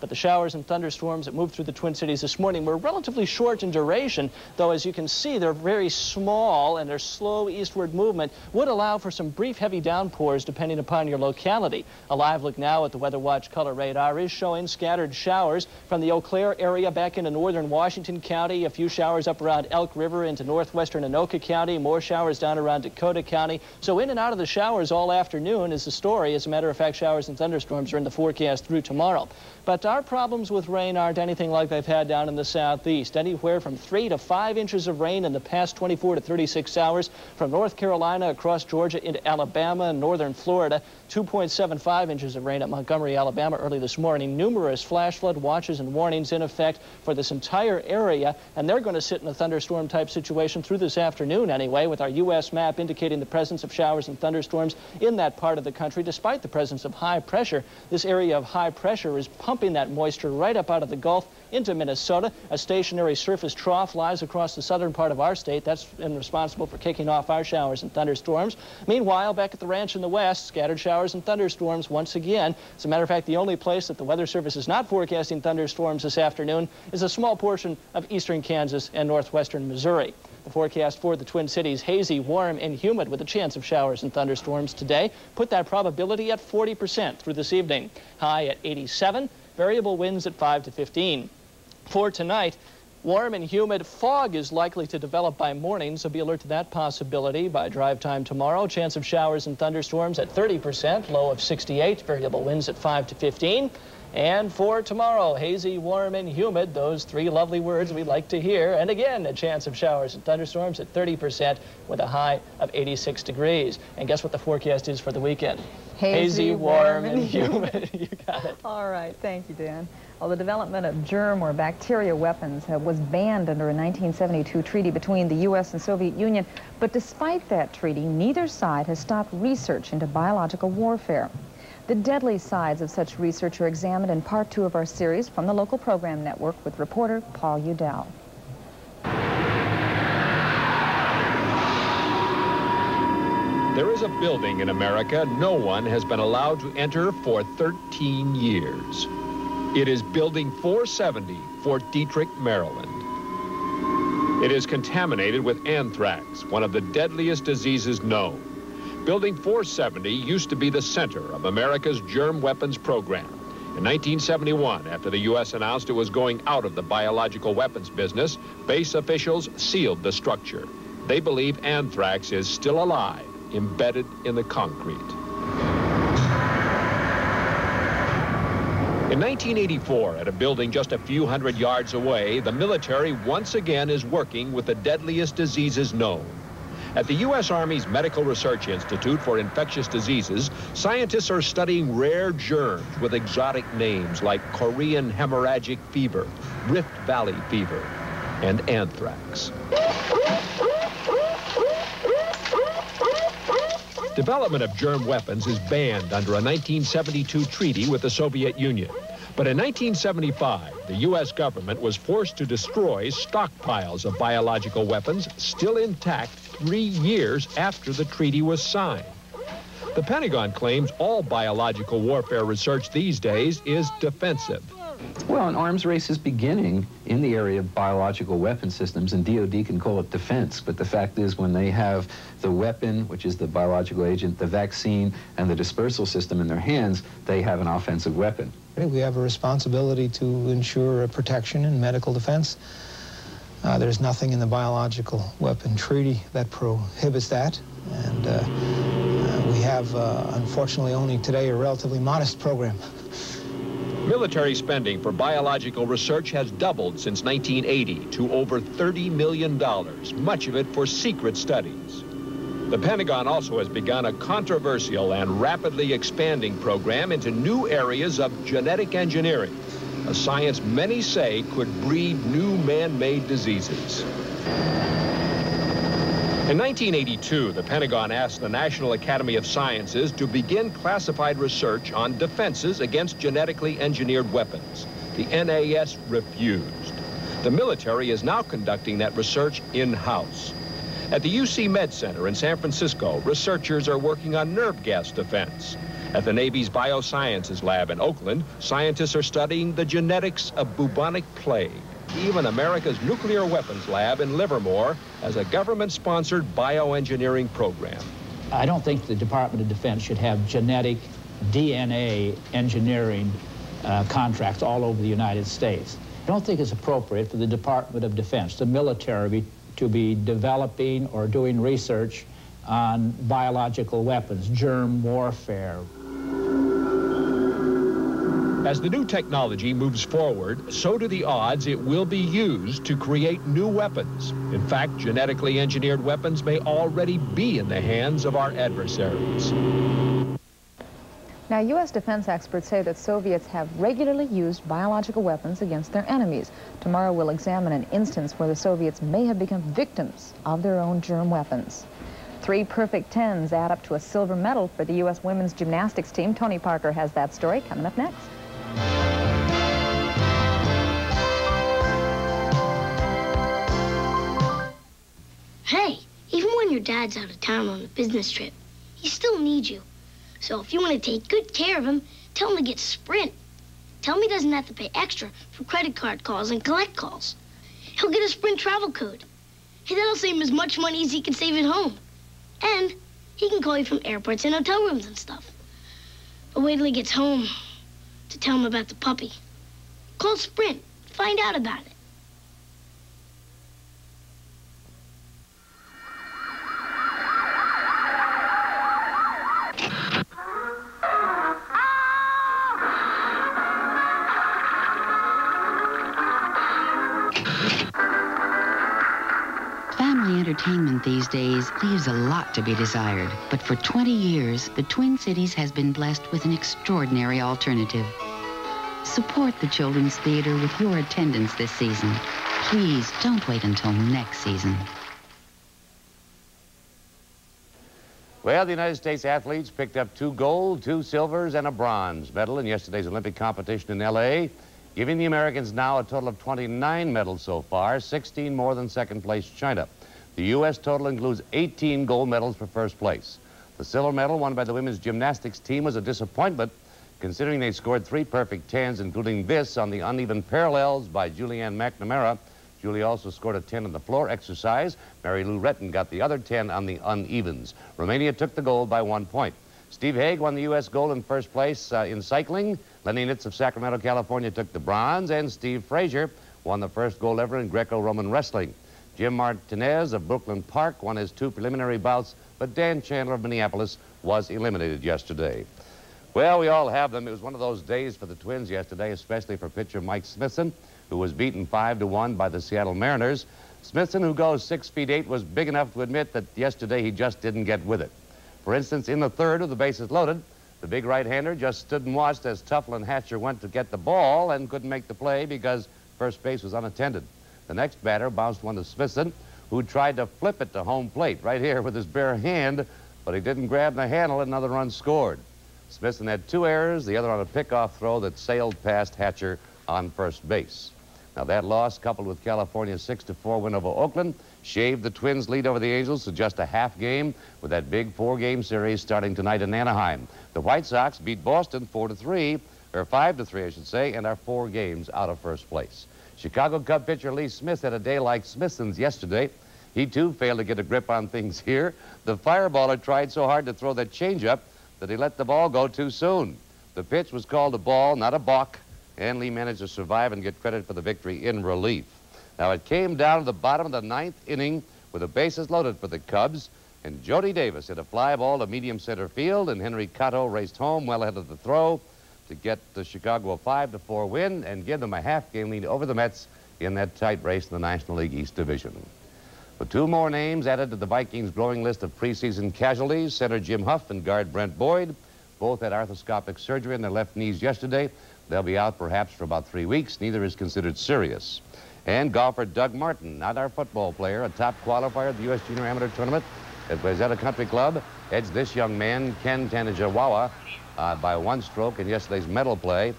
But the showers and thunderstorms that moved through the Twin Cities this morning were relatively short in duration, though as you can see, they're very small, and their slow eastward movement would allow for some brief heavy downpours depending upon your locality. A live look now at the Weather Watch color radar is showing scattered showers from the Eau Claire area back into northern Washington County, a few showers up around Elk River into northwestern Anoka County, more showers down around Dakota County. So in and out of the showers all afternoon is the story. As a matter of fact, showers and thunderstorms are in the forecast through tomorrow. But our problems with rain aren't anything like they've had down in the southeast. Anywhere from 3 to 5 inches of rain in the past 24 to 36 hours from North Carolina across Georgia into Alabama and northern Florida. 2.75 inches of rain at Montgomery, Alabama early this morning. Numerous flash flood watches and warnings in effect for this entire area, and they're going to sit in a thunderstorm type situation through this afternoon anyway, with our U.S. map indicating the presence of showers and thunderstorms in that part of the country. Despite the presence of high pressure, this area of high pressure is pumping that moisture right up out of the Gulf into Minnesota. A stationary surface trough lies across the southern part of our state. That's been responsible for kicking off our showers and thunderstorms. Meanwhile, back at the ranch in the west, scattered showers and thunderstorms once again. As a matter of fact, the only place that the Weather Service is not forecasting thunderstorms this afternoon is a small portion of eastern Kansas and northwestern Missouri. The forecast for the Twin Cities: hazy, warm, and humid with a chance of showers and thunderstorms today. Put that probability at 40% through this evening. High at 87, variable winds at 5 to 15. For tonight, warm and humid. Fog is likely to develop by morning, so be alert to that possibility. By drive time tomorrow, chance of showers and thunderstorms at 30%, low of 68, variable winds at 5 to 15. And for tomorrow, hazy, warm, and humid, those three lovely words we like to hear. And again, a chance of showers and thunderstorms at 30% with a high of 86 degrees. And guess what the forecast is for the weekend? Hazy, warm, and humid. You got it. All right, thank you, Dan. Well, the development of germ or bacteria weapons was banned under a 1972 treaty between the U.S. and Soviet Union. But despite that treaty, neither side has stopped research into biological warfare. The deadly sides of such research are examined in part 2 of our series from the local program network with reporter Paul Udell. There is a building in America no one has been allowed to enter for 13 years. It is Building 470, Fort Detrick, Maryland. It is contaminated with anthrax, one of the deadliest diseases known. Building 470 used to be the center of America's germ weapons program. In 1971, after the U.S. announced it was going out of the biological weapons business, base officials sealed the structure. They believe anthrax is still alive, embedded in the concrete. In 1984, at a building just a few hundred yards away, the military once again is working with the deadliest diseases known. At the U.S. Army's Medical Research Institute for Infectious Diseases, scientists are studying rare germs with exotic names like Korean hemorrhagic fever, Rift Valley fever, and anthrax. Development of germ weapons is banned under a 1972 treaty with the Soviet Union. But in 1975, the U.S. government was forced to destroy stockpiles of biological weapons still intact 3 years after the treaty was signed. The Pentagon claims all biological warfare research these days is defensive. Well, an arms race is beginning in the area of biological weapon systems, and DOD can call it defense, but the fact is when they have the weapon, which is the biological agent, the vaccine, and the dispersal system in their hands, they have an offensive weapon. We have a responsibility to ensure protection and medical defense. There's nothing in the biological weapon treaty that prohibits that, and we have, unfortunately, only today a relatively modest program. Military spending for biological research has doubled since 1980 to over $30 million, much of it for secret studies. The Pentagon also has begun a controversial and rapidly expanding program into new areas of genetic engineering, a science many say could breed new man-made diseases. In 1982, the Pentagon asked the National Academy of Sciences to begin classified research on defenses against genetically engineered weapons. The NAS refused. The military is now conducting that research in-house. At the UC Med Center in San Francisco, researchers are working on nerve gas defense. At the Navy's Biosciences Lab in Oakland, scientists are studying the genetics of bubonic plague. Even America's Nuclear Weapons Lab in Livermore has a government-sponsored bioengineering program. I don't think the Department of Defense should have genetic DNA engineering contracts all over the United States. I don't think it's appropriate for the Department of Defense, the military, to be developing or doing research on biological weapons, germ warfare. As the new technology moves forward, so do the odds it will be used to create new weapons. In fact, genetically engineered weapons may already be in the hands of our adversaries. Now, U.S. defense experts say that Soviets have regularly used biological weapons against their enemies. Tomorrow we'll examine an instance where the Soviets may have become victims of their own germ weapons. 3 perfect 10s add up to a silver medal for the U.S. women's gymnastics team. Tony Parker has that story coming up next. Hey, even when your dad's out of town on a business trip, he still needs you. So if you want to take good care of him, tell him to get Sprint. Tell him he doesn't have to pay extra for credit card calls and collect calls. He'll get a Sprint travel code. Hey, that'll save him as much money as he can save at home. And he can call you from airports and hotel rooms and stuff. But wait till he gets home to tell him about the puppy. Call Sprint. Find out about it. Family entertainment these days leaves a lot to be desired. But for 20 years, the Twin Cities has been blessed with an extraordinary alternative. Support the Children's Theater with your attendance this season. Please don't wait until next season. Well, the United States athletes picked up 2 gold, 2 silvers, and a bronze medal in yesterday's Olympic competition in L.A., giving the Americans now a total of 29 medals so far, 16 more than second-place China. The U.S. total includes 18 gold medals for first place. The silver medal won by the women's gymnastics team was a disappointment, considering they scored 3 perfect 10s, including this on the uneven parallels by Julianne McNamara. Julie also scored a 10 on the floor exercise. Mary Lou Retton got the other 10 on the unevens. Romania took the gold by 1 point. Steve Haig won the U.S. gold in first place in cycling. Lenny Nitz of Sacramento, California took the bronze, and Steve Frazier won the first gold ever in Greco-Roman wrestling. Jim Martinez of Brooklyn Park won his 2 preliminary bouts, but Dan Chandler of Minneapolis was eliminated yesterday. Well, we all have them. It was one of those days for the Twins yesterday, especially for pitcher Mike Smithson, who was beaten 5-1 by the Seattle Mariners. Smithson, who goes 6 feet 8, was big enough to admit that yesterday he just didn't get with it. For instance, in the third with the bases loaded, the big right-hander just stood and watched as Tuffle and Hatcher went to get the ball and couldn't make the play because first base was unattended. The next batter bounced one to Smithson, who tried to flip it to home plate right here with his bare hand, but he didn't grab the handle and another run scored. Smithson had 2 errors, the other on a pickoff throw that sailed past Hatcher on first base. Now that loss, coupled with California's 6-4 win over Oakland, shaved the Twins' lead over the Angels to just a half game with that big 4-game series starting tonight in Anaheim. The White Sox beat Boston 4-3, or 5-3, I should say, and are 4 games out of first place. Chicago Cub pitcher Lee Smith had a day like Smithson's yesterday. He, too, failed to get a grip on things here. The fireballer tried so hard to throw that changeup that he let the ball go too soon. The pitch was called a ball, not a balk, and Lee managed to survive and get credit for the victory in relief. Now, it came down to the bottom of the 9th inning with the bases loaded for the Cubs, and Jody Davis hit a fly ball to medium center field, and Henry Cotto raced home well ahead of the throw to get the Chicago a 5-4 win and give them a half-game lead over the Mets in that tight race in the National League East Division. With 2 more names added to the Vikings' growing list of preseason casualties, center Jim Huff and guard Brent Boyd both had arthroscopic surgery on their left knees yesterday. They'll be out perhaps for about 3 weeks. Neither is considered serious. And golfer Doug Martin, not our football player, a top qualifier at the U.S. Junior Amateur Tournament at Wayzata Country Club, edged this young man, Ken Tanajawawa, by 1 stroke in yesterday's medal play.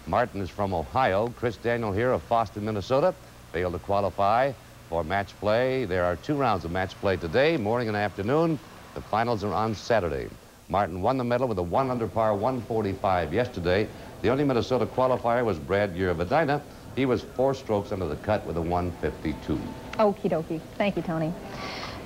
Martin is from Ohio. Chris Daniel here of Fosston, Minnesota, failed to qualify for match play. There are 2 rounds of match play today, morning and afternoon. The finals are on Saturday. Martin won the medal with a 1 under par 145 yesterday. The only Minnesota qualifier was Brad Girovadina. He was 4 strokes under the cut with a 152. Okie dokie. Thank you, Tony.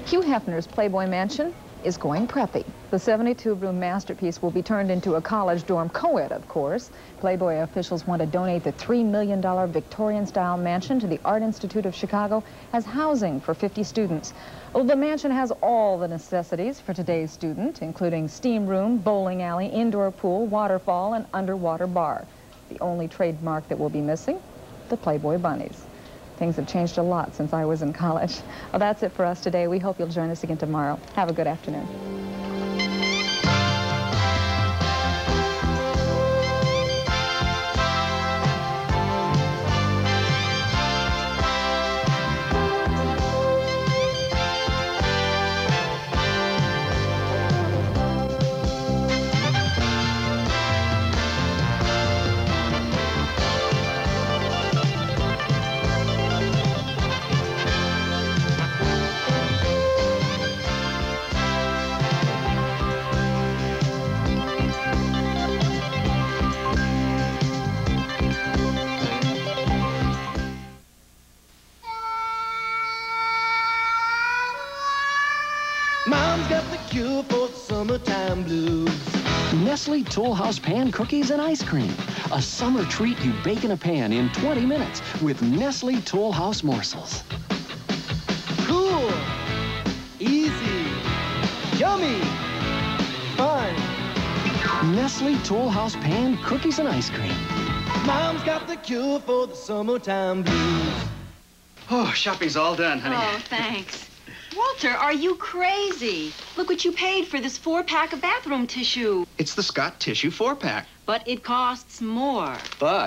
Hugh Hefner's Playboy mansion is going preppy. The 72-room masterpiece will be turned into a college dorm co-ed, of course. Playboy officials want to donate the $3 million Victorian-style mansion to the Art Institute of Chicago as housing for 50 students. Well, the mansion has all the necessities for today's student, including steam room, bowling alley, indoor pool, waterfall, and underwater bar. The only trademark that will be missing, the Playboy bunnies. Things have changed a lot since I was in college. Well, that's it for us today. We hope you'll join us again tomorrow. Have a good afternoon. Mom's got the cure for the summertime blues. Nestle Toll House Pan Cookies and Ice Cream. A summer treat you bake in a pan in 20 minutes with Nestle Toll House morsels. Cool, easy, yummy, fun. Nestle Toll House Pan Cookies and Ice Cream. Mom's got the cure for the summertime blues. Oh, shopping's all done, honey. Oh, thanks. Walter, are you crazy? Look what you paid for this 4-pack of bathroom tissue. It's the Scott Tissue 4-pack. But it costs more. But